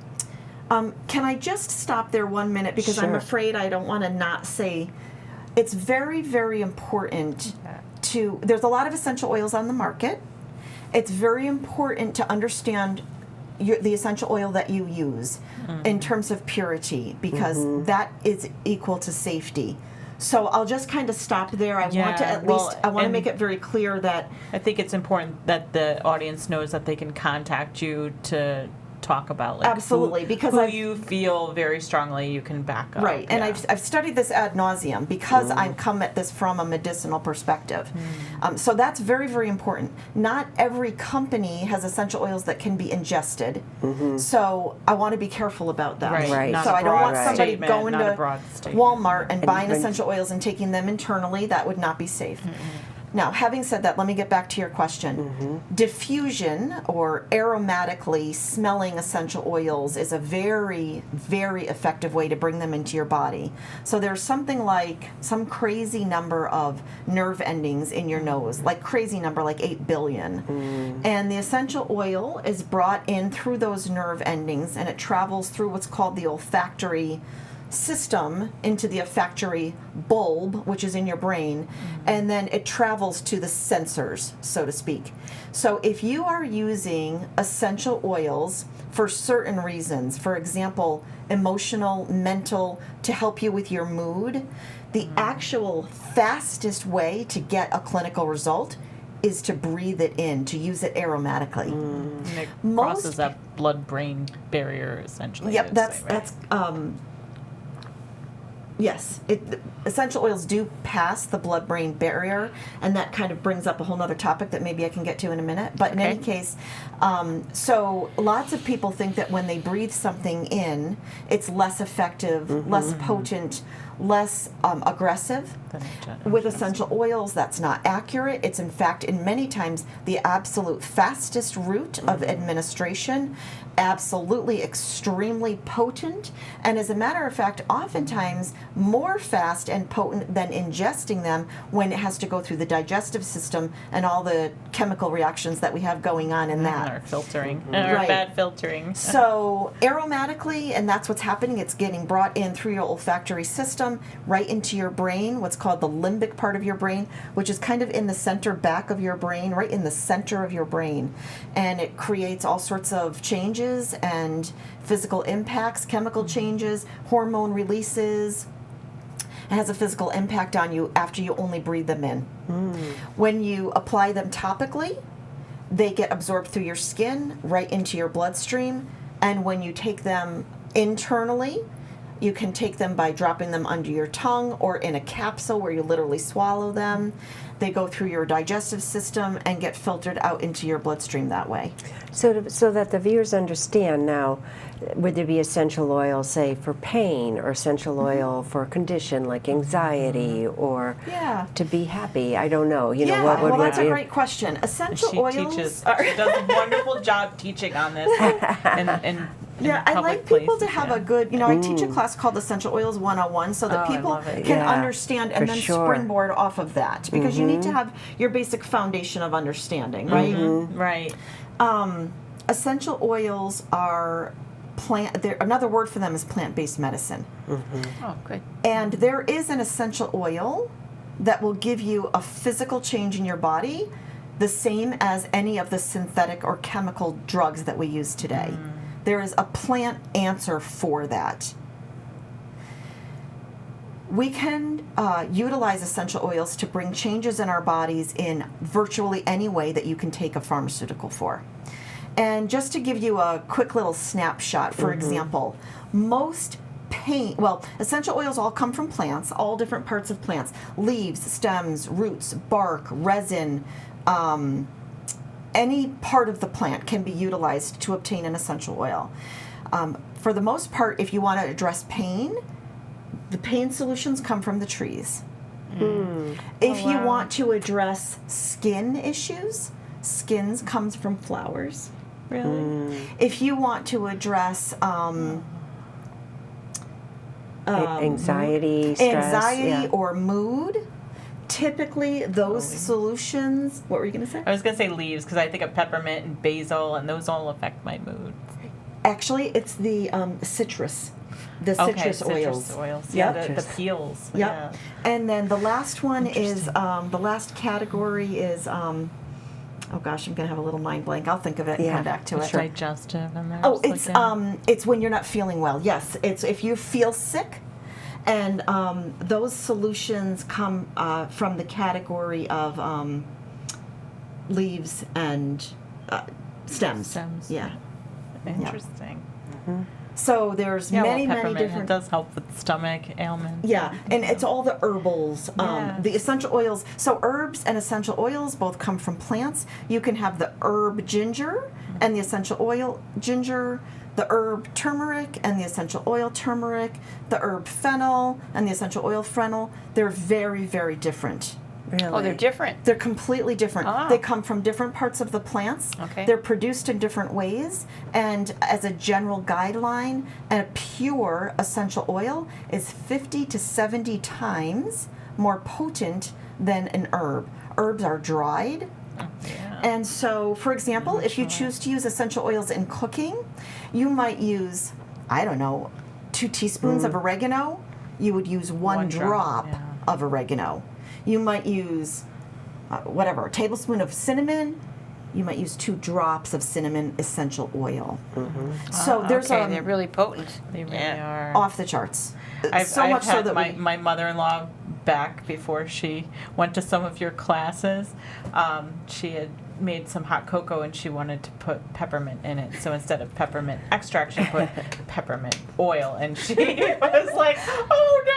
Can I just stop there 1 minute, because I'm Sure. afraid I don't want to not say. It's very, very important to. There's a lot of essential oils on the market. It's very important to understand the essential oil that you use in terms of purity, because that is equal to safety. So I'll just kind of stop there. I want to I want to make it very clear that I think it's important that the audience knows that they can contact you to talk about, like, Absolutely, because who I've- you feel very strongly you can back up. Right, and yeah. I've studied this ad nauseum because I come at this from a medicinal perspective. So that's very, very important. Not every company has essential oils that can be ingested, so I want to be careful about that. Right. Not So a I don't want broad somebody statement, going not a to broad statement. Walmart and buying when- essential oils and taking them internally. That would not be safe. Now, having said that, let me get back to your question. Diffusion or aromatically smelling essential oils is a very, very effective way to bring them into your body. So there's something like some crazy number of nerve endings in your nose, like crazy number, like 8 billion. And the essential oil is brought in through those nerve endings, and it travels through what's called the olfactory system into the olfactory bulb, which is in your brain, and then it travels to the sensors, so to speak. So if you are using essential oils for certain reasons, for example, emotional, mental, to help you with your mood, the actual fastest way to get a clinical result is to breathe it in, to use it aromatically. And it crosses that blood-brain barrier, essentially. Yep, right? that's yes, essential oils do pass the blood-brain barrier, and that kind of brings up a whole other topic that maybe I can get to in a minute. But in any case, so lots of people think that when they breathe something in, it's less effective, less potent, less aggressive. With essential oils, that's not accurate. It's in fact, in many times, the absolute fastest route of administration, absolutely extremely potent, and as a matter of fact, oftentimes more fast and potent than ingesting them when it has to go through the digestive system and all the chemical reactions that we have going on in that. Or filtering, or Right. bad filtering. So aromatically, and that's what's happening, it's getting brought in through your olfactory system right into your brain, what's called the limbic part of your brain, which is kind of in the center back of your brain, right in the center of your brain. And it creates all sorts of changes and physical impacts, chemical changes, hormone releases. It has a physical impact on you after you only breathe them in. When you apply them topically, they get absorbed through your skin right into your bloodstream. And when you take them internally, you can take them by dropping them under your tongue or in a capsule where you literally swallow them. They go through your digestive system and get filtered out into your bloodstream that way. So that the viewers understand now, would there be essential oil, say, for pain, or essential oil for a condition like anxiety, or Yeah. to be happy? I don't know. You know, Yeah, what would well, that's be? a great question. Essential She oils teaches. are... She does a wonderful job teaching on this. In Yeah, I public like people to places, have yeah. a good, you know, I teach a class called Essential Oils 101 so that Oh, I people love it. can Yeah, understand and for then sure. springboard off of that. Because you need to have your basic foundation of understanding, right? Right. Essential oils are another word for them is plant-based medicine. Oh, good. And there is an essential oil that will give you a physical change in your body the same as any of the synthetic or chemical drugs that we use today. There is a plant answer for that. We can utilize essential oils to bring changes in our bodies in virtually any way that you can take a pharmaceutical for. And just to give you a quick little snapshot, for example, most essential oils all come from plants, all different parts of plants: leaves, stems, roots, bark, resin. Any part of the plant can be utilized to obtain an essential oil. For the most part, if you want to address pain, the pain solutions come from the trees. If you want to address skin issues, skins comes from flowers. Really? If you want to address Anxiety, stress, yeah. or mood, typically those solutions. What were you going to say? I was going to say leaves because I think of peppermint and basil, and those all affect my mood. Actually, it's the citrus. The citrus oils. Yeah, Yep. the peels. Yep. Yeah. And then the last one is, the last category is, oh gosh, I'm going to have a little mind blank. I'll think of it and Yeah, come back to it. sure. Digestive in there. Oh, just looking. it's when you're not feeling well. Yes, it's if you feel sick, and those solutions come from the category of leaves and stems. Stems. Yeah. Interesting. So there's Yeah, many peppermint, different. It does help with stomach ailments. Yeah, and it's all the herbals, Yeah. the essential oils. So herbs and essential oils both come from plants. You can have the herb ginger and the essential oil ginger, the herb turmeric and the essential oil turmeric, the herb fennel and the essential oil fennel. They're very, very different. Really? Oh, they're different. They're completely different. Oh. They come from different parts of the plants. Okay. They're produced in different ways. And as a general guideline, a pure essential oil is 50 to 70 times more potent than an herb. Herbs are dried. Yeah. And so, for example, if you choose to use essential oils in cooking, you might use, I don't know, 2 teaspoons of oregano. You would use one drop yeah. of oregano. You might use, a tablespoon of cinnamon. You might use 2 drops of cinnamon essential oil. So there's okay, they're really potent. They really Yeah. are. off the charts. I've much so had that my mother-in-law back before she went to some of your classes. She had made some hot cocoa and she wanted to put peppermint in it. So instead of peppermint extract, she put peppermint oil, and she was like, "Oh no!"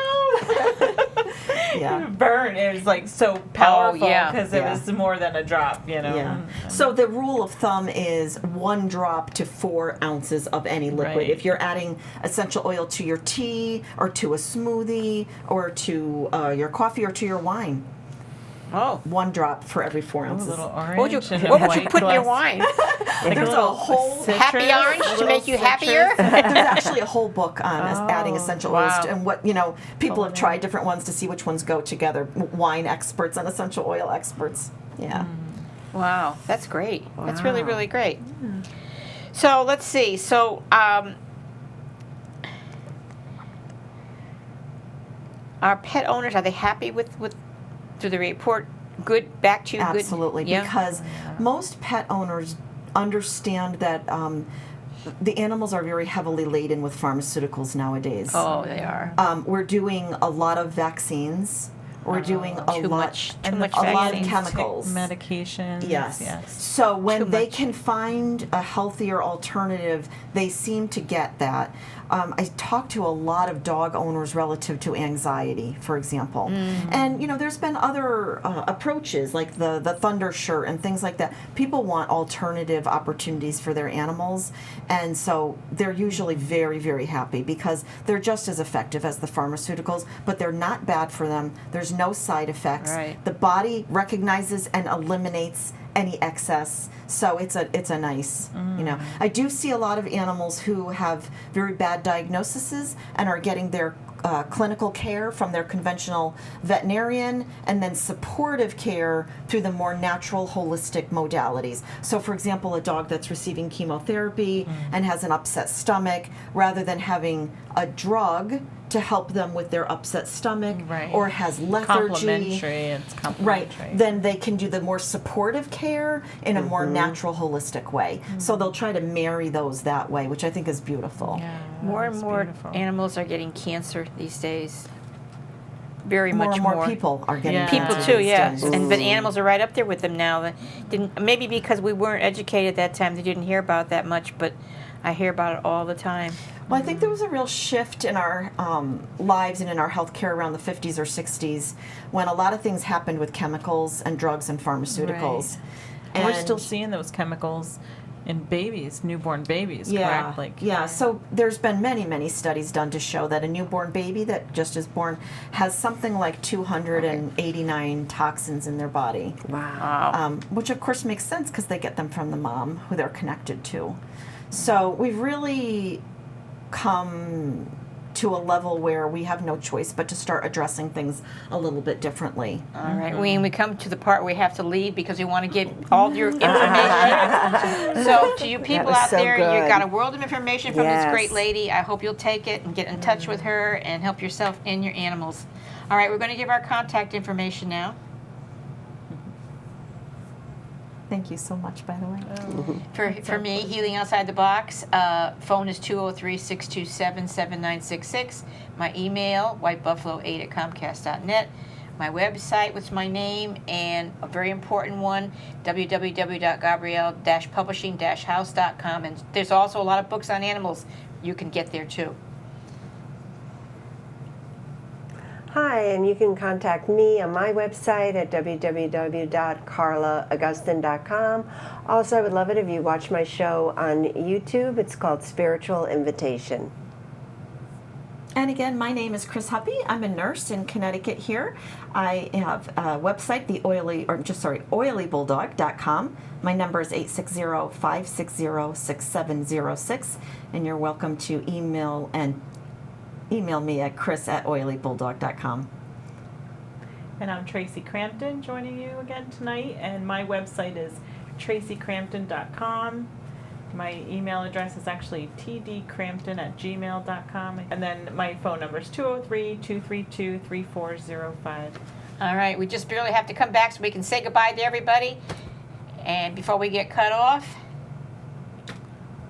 Yeah. Burn. It was like so powerful yeah. because Yeah. it was more than a drop, you know. Yeah. So the rule of thumb is 1 drop to 4 ounces of any liquid. Right. If you're adding essential oil to your tea or to a smoothie or to your coffee or to your wine, Oh. 1 drop for every 4 A ounces. little orange. What would you, and a what would you white put in your glass. wine? Like There's a little whole citrus, Happy a orange to little make you citrus. happier? There's actually a whole book on adding essential oils wow. to, and what people have tried different ones to see which ones go together. Wine experts and essential oil experts. Yeah. Wow, that's great. That's really, really great. So let's see. So our pet owners, are they happy with through the report? Good, back to you. Absolutely, Good. Yeah. because most pet owners understand that the animals are very heavily laden with pharmaceuticals nowadays. Oh, they are. We're doing a lot of vaccines. We're doing a Too lot, much a lot of vaccines. chemicals. Medications. Yes. Yes. So when Too they much. can find a healthier alternative, they seem to get that. I talk to a lot of dog owners relative to anxiety, for example. And, there's been other approaches like the Thunder shirt and things like that. People want alternative opportunities for their animals. And so they're usually very, very happy because they're just as effective as the pharmaceuticals, but they're not bad for them. There's no side effects. Right. The body recognizes and eliminates any excess, so it's a nice, I do see a lot of animals who have very bad diagnoses and are getting their clinical care from their conventional veterinarian and then supportive care through the more natural holistic modalities. So for example, a dog that's receiving chemotherapy and has an upset stomach, rather than having a drug to help them with their upset stomach Right. or has lethargy. It's complementary. Right. Then they can do the more supportive care in a more natural, holistic way. So they'll try to marry those that way, which I think is beautiful. Yeah, More and that's more beautiful. animals are getting cancer these days. Very More much and more people are getting Yeah. People cancer too, these yeah. days. But animals are right up there with them now. They didn't, maybe because we weren't educated at that time, they didn't hear about it that much, but I hear about it all the time. Well, I think there was a real shift in our lives and in our healthcare around the 50s or 60s when a lot of things happened with chemicals and drugs and pharmaceuticals. And we're And- still seeing those chemicals in babies, newborn babies, Yeah, correct? yeah. So there's been many, many studies done to show that a newborn baby that just is born has something like 289 toxins in their body, Wow. which of course makes sense because they get them from the mom who they're connected to. So we've really come to a level where we have no choice but to start addressing things a little bit differently. All right, we come to the part where we have to leave because we want to get all your information. So to you people was out so there, you good. got a world of information from this great Yes. lady. I hope you'll take it and get in touch with her and help yourself and your animals. All right, we're going to give our contact information now. Thank you so much, by the way. For me, Healing Outside the Box, phone is 203-627-7966. My email, whitebuffalo8@comcast.net. My website with my name, and a very important one, www.gabrielle-publishing-house.com. And there's also a lot of books on animals you can get there too. Hi, and you can contact me on my website at www.carlaaugustin.com. Also, I would love it if you watch my show on YouTube. It's called Spiritual Invitation. And again, my name is Chris Huppe. I'm a nurse in Connecticut here. I have a website, oilybulldog.com. My number is 860-560-6706, and you're welcome to email me at chris@oilybulldog.com. And I'm Tracy Crampton joining you again tonight, and my website is tracycrampton.com. My email address is actually tdcrampton@gmail.com, and then my phone number is 203-232-3405. All right, we just barely have to come back so we can say goodbye to everybody. And before we get cut off,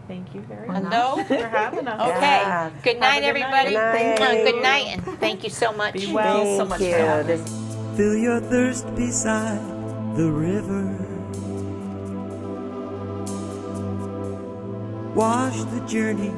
Thank you very a much note. for having us. Okay. Yeah. Good night, Have a good everybody. night. Good night. Good night, and thank you so much. Be well. Thank you so much you. for having me. Fill your thirst beside the river. Wash the journey